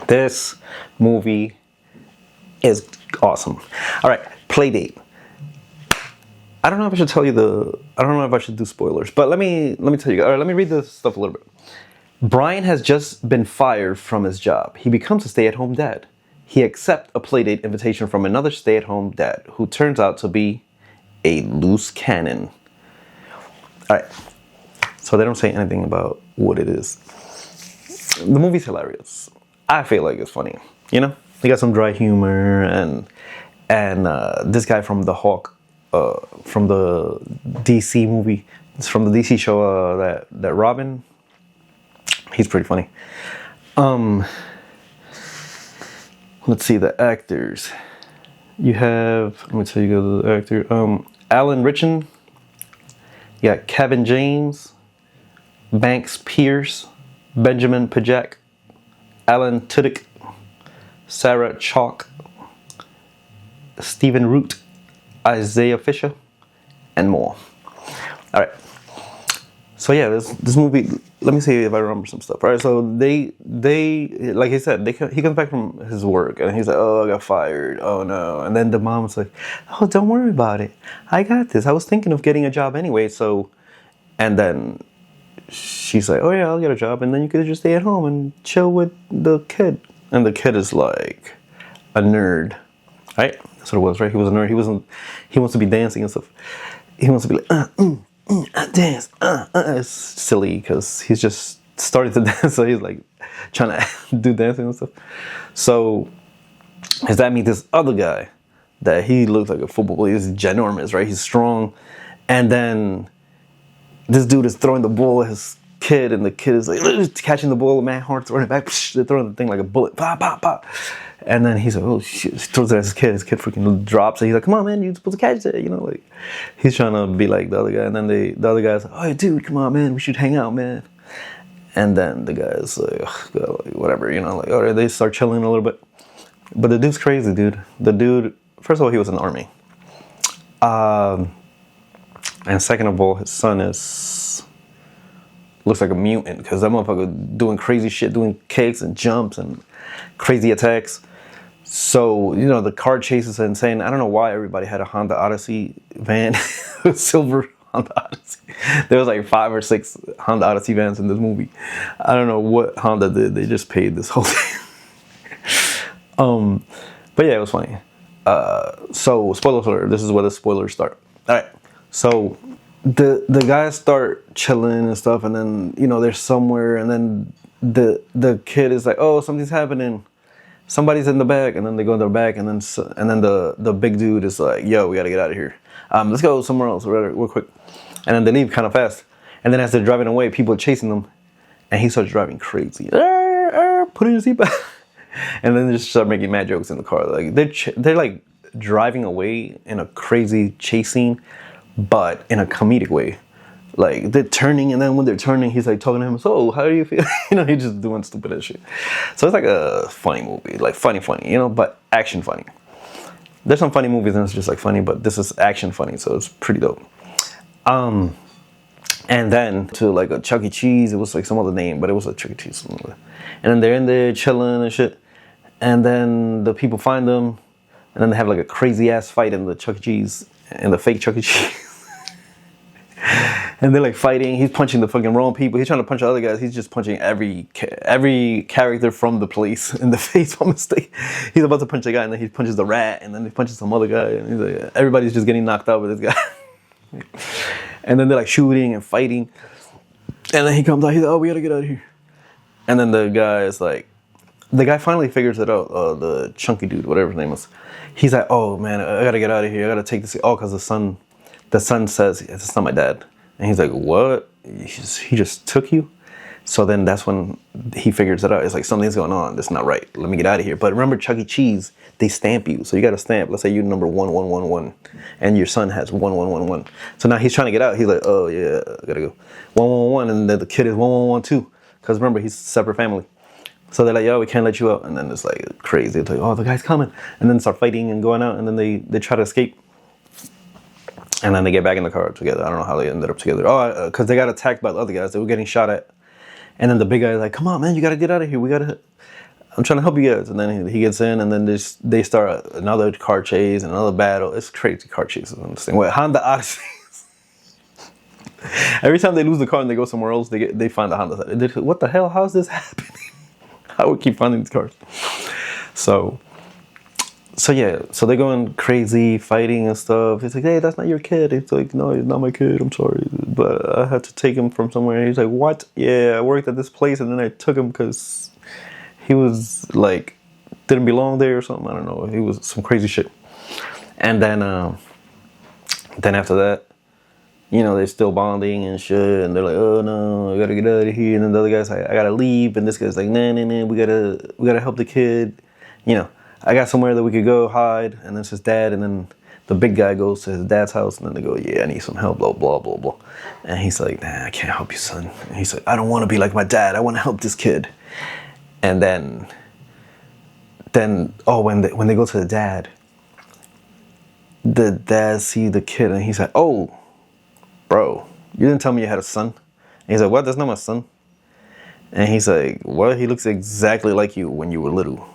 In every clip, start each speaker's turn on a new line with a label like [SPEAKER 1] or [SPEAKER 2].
[SPEAKER 1] This movie is awesome. All right, Playdate. I don't know if I should tell you I don't know if I should do spoilers, but let me tell you. All right, let me read this stuff a little bit. Brian has just been fired from his job. He becomes a stay-at-home dad. He accepts a Playdate invitation from another stay-at-home dad who turns out to be a loose cannon. All right, so they don't say anything about what it is. The movie's hilarious. I feel like it's funny. You know, they got some dry humor and this guy from the Hawk, from the DC movie, it's from the DC show that Robin. He's pretty funny. Let's see the actors. You have, let me tell you the actor. Alan Ritchson. You got Kevin James, Banks Pierce, Benjamin Pajak, Alan Tudyk, Sarah Chalk, Stephen Root, Isaiah Fisher, and more. All right. So yeah, this movie. Let me see if I remember some stuff. All right. So they like I said, he comes back from his work and he's like, oh, I got fired. Oh no. And then the mom's like, oh, don't worry about it. I got this. I was thinking of getting a job anyway. So, and then she's like, oh yeah, I'll get a job, and then you could just stay at home and chill with the kid. And the kid is like a nerd, right? That's what it was, right? He was a nerd. He wants to be dancing and stuff. He wants to be like, dance, It's silly because he's just started to dance, so he's like trying to do dancing and stuff. So his dad meets this other guy that he looks like a football player. He's ginormous, right? He's strong, and then this dude is throwing the ball at his kid, and the kid is like catching the ball, man, hard throwing it back. They're throwing the thing like a bullet, pop, pop, pop. And then he's like, oh shit, he throws it at his kid. His kid freaking drops it. He's like, come on, man, you're supposed to catch it. You know, like he's trying to be like the other guy. And then the other guy's like, oh dude, come on, man, we should hang out, man. And then the guy's like, whatever, you know, like, all right, they start chilling a little bit. But the dude's crazy, dude. The dude, first of all, he was in the army. And second of all, his son looks like a mutant because that motherfucker doing crazy shit, doing kicks and jumps and crazy attacks. So, you know, the car chases are insane. I don't know why everybody had a Honda Odyssey van, silver Honda Odyssey. There was like 5 or 6 Honda Odyssey vans in this movie. I don't know what Honda did. They just paid this whole thing. But yeah, it was funny. So, spoiler alert, this is where the spoilers start. All right. So the guys start chilling and stuff, and then, you know, they're somewhere, and then the kid is like, oh, something's happening. Somebody's in the back, and then they go in the back, and then the big dude is like, yo, we gotta get out of here. Let's go somewhere else real quick. And then they leave kind of fast. And then as they're driving away, people are chasing them, and he starts driving crazy. Put in your seatbelt. And then they just start making mad jokes in the car. Like they're like driving away in a crazy chase scene, but in a comedic way. Like they're turning, and then when they're turning, he's like talking to him. So how do you feel? You know, he's just doing stupid as shit. So it's like a funny movie, like funny, you know, but action funny. There's some funny movies and it's just like funny, but this is action funny, so it's pretty dope. And then to like a Chuck E. Cheese, it was like some other name, but it was a Chuck E. Cheese. And then they're in there chilling and shit. And then the people find them, and then they have like a crazy ass fight in the Chuck E. Cheese, in the fake Chuck E. Cheese. And they're like fighting. He's punching the fucking wrong people. He's trying to punch the other guys. He's just punching every character from the police in the face by mistake. He's about to punch a guy, and then he punches the rat, and then he punches some other guy. And he's like, everybody's just getting knocked out with this guy. And then they're like shooting and fighting. And then he comes out. He's like, oh, we gotta get out of here. And then the guy finally figures it out. The chunky dude, whatever his name was. He's like, oh man, I gotta get out of here. I gotta take this. Oh, because the son says, it's not my dad. And he's like, what? He just took you? So then that's when he figures it out. It's like, something's going on. That's not right. Let me get out of here. But remember, Chuck E. Cheese, they stamp you. So you got to stamp. Let's say you're number 1111, and your son has 1111. So now he's trying to get out. He's like, oh yeah, I gotta go 1111, and then the kid is 1112. Because remember, he's a separate family. So they're like, yo, we can't let you out. And then it's like crazy. It's like, oh, the guy's coming. And then start fighting and going out. And then they try to escape. And then they get back in the car together. I don't know how they ended up together. Oh, because they got attacked by the other guys. They were getting shot at. And then the big guy is like, come on, man, you got to get out of here. We got to... I'm trying to help you guys. And then he gets in, and then they start another car chase and another battle. It's crazy car chases. I'm saying, wait, Honda Odyssey. Every time they lose the car and they go somewhere else, they find the Honda. What the hell? How's this happening? How we keep finding these cars? So yeah, so they're going crazy, fighting and stuff. He's like, hey, that's not your kid. It's like, no, he's not my kid. I'm sorry, but I had to take him from somewhere. He's like, what? Yeah, I worked at this place, and then I took him because he was like, didn't belong there or something. I don't know. He was some crazy shit. And then after that, you know, they're still bonding and shit, and they're like, oh no, I gotta get out of here. And then the other guy's like, I gotta leave, and this guy's like, nah, we gotta help the kid. You know, I got somewhere that we could go hide. And then it's his dad, and then the big guy goes to his dad's house, and then they go, yeah, I need some help, blah, blah, blah, blah. And he's like, nah, I can't help you, son. And he's like, I don't want to be like my dad. I want to help this kid. And then when they go to the dad see the kid, and he's like, oh, bro, you didn't tell me you had a son. And he's like, what? That's not my son. And he's like, what? He looks exactly like you when you were little.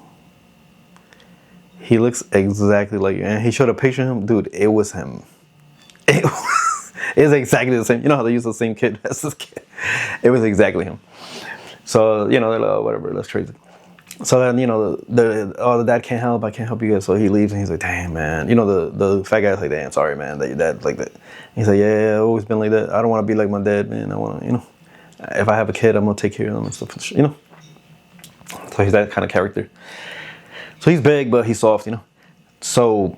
[SPEAKER 1] He looks exactly like you. And he showed a picture of him. Dude, it was him. It was exactly the same. You know how they use the same kid as this kid? It was exactly him. So, you know, they're like, oh, whatever, that's crazy. So then, you know, the dad can't help. I can't help you guys. So he leaves, and he's like, damn, man. You know, the fat guy's like, damn, sorry, man, that your dad's like that. He's like, yeah, I've always been like that. I don't want to be like my dad, man. I want to, you know, if I have a kid, I'm going to take care of them and stuff, you know. So he's that kind of character. So he's big, but he's soft, you know. So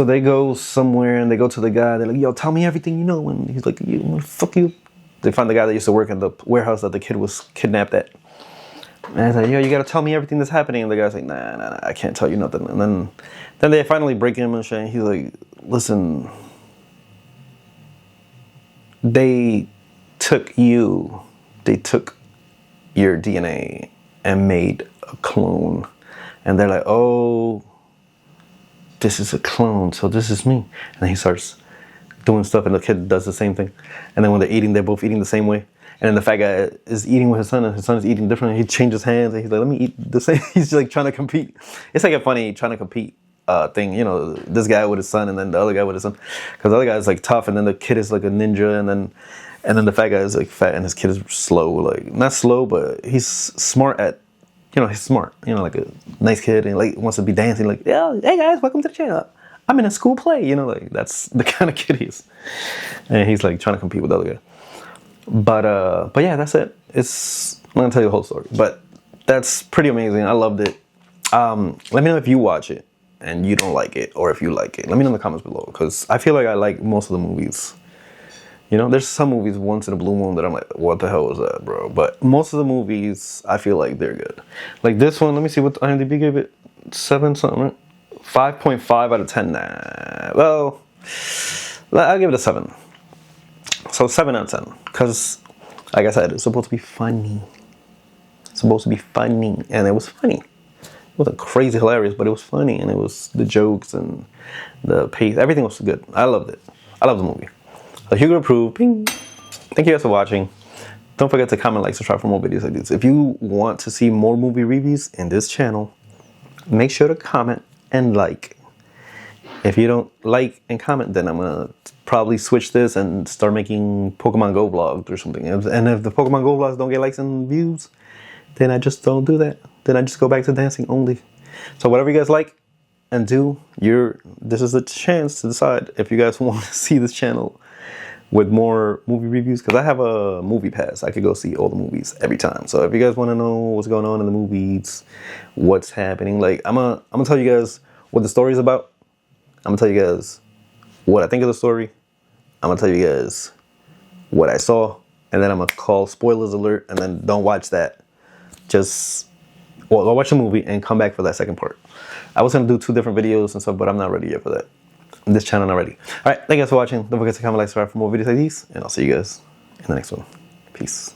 [SPEAKER 1] they go somewhere, and they go to the guy. They're like, yo, tell me everything you know. And he's like, fuck you. They find the guy that used to work in the warehouse that the kid was kidnapped at. And he's like, yo, you got to tell me everything that's happening. And the guy's like, nah, I can't tell you nothing. And then they finally break him and shit. And he's like, listen, they took your DNA and made a clone. And they're like, oh, this is a clone, so this is me. And then he starts doing stuff, and the kid does the same thing. And then when they're eating, they're both eating the same way. And then the fat guy is eating with his son, and his son is eating differently. He changes hands, and he's like, let me eat the same. He's like trying to compete. It's like a funny trying to compete thing, you know, this guy with his son, and then the other guy with his son. Because the other guy is like tough, and then the kid is like a ninja, and then the fat guy is like fat, and his kid is slow. Like, not slow, but he's smart at, you know, he's smart. You know, like a nice kid, and like wants to be dancing. Like, yeah, hey guys, welcome to the channel. I'm in a school play. You know, like that's the kind of kid he is. And he's like trying to compete with the other guy. But yeah, that's it. I'm not gonna tell you the whole story, but that's pretty amazing. I loved it. Let me know if you watch it and you don't like it, or if you like it. Let me know in the comments below, because I feel like I like most of the movies. You know, there's some movies once in a blue moon that I'm like, what the hell was that, bro? But most of the movies, I feel like they're good. Like this one, let me see what IMDb gave it. 7 something, right? 5.5 out of 10. Nah. Well, I'll give it a 7. So 7 out of 10. Because, like I said, it's supposed to be funny. It's supposed to be funny. And it was funny. It wasn't crazy hilarious, but it was funny. And it was the jokes and the pace. Everything was good. I loved it. I love the movie. So Hugo approved. Ping. Thank you guys for watching. Don't forget to comment, like, subscribe for more videos like this. If you want to see more movie reviews in this channel, make sure to comment and like. If you don't like and comment, then I'm gonna probably switch this and start making Pokemon Go vlogs or something. And if the Pokemon Go vlogs don't get likes and views, then I just don't do that. Then I just go back to dancing only. So whatever you guys like and do, this is the chance to decide if you guys want to see this channel with more movie reviews, because I have a movie pass. I could go see all the movies every time. So if you guys want to know what's going on in the movies, what's happening, like I'm gonna tell you guys what the story is about. I'm gonna tell you guys what I think of the story. I'm gonna tell you guys what I saw, and then I'm gonna call spoilers alert, and then don't watch that. Go watch the movie and come back for that second part. I was gonna do 2 different videos and stuff, but I'm not ready yet for that. This channel not ready. All right, thank you guys for watching. Don't forget to comment, like, subscribe for more videos like these, and I'll see you guys in the next one. Peace.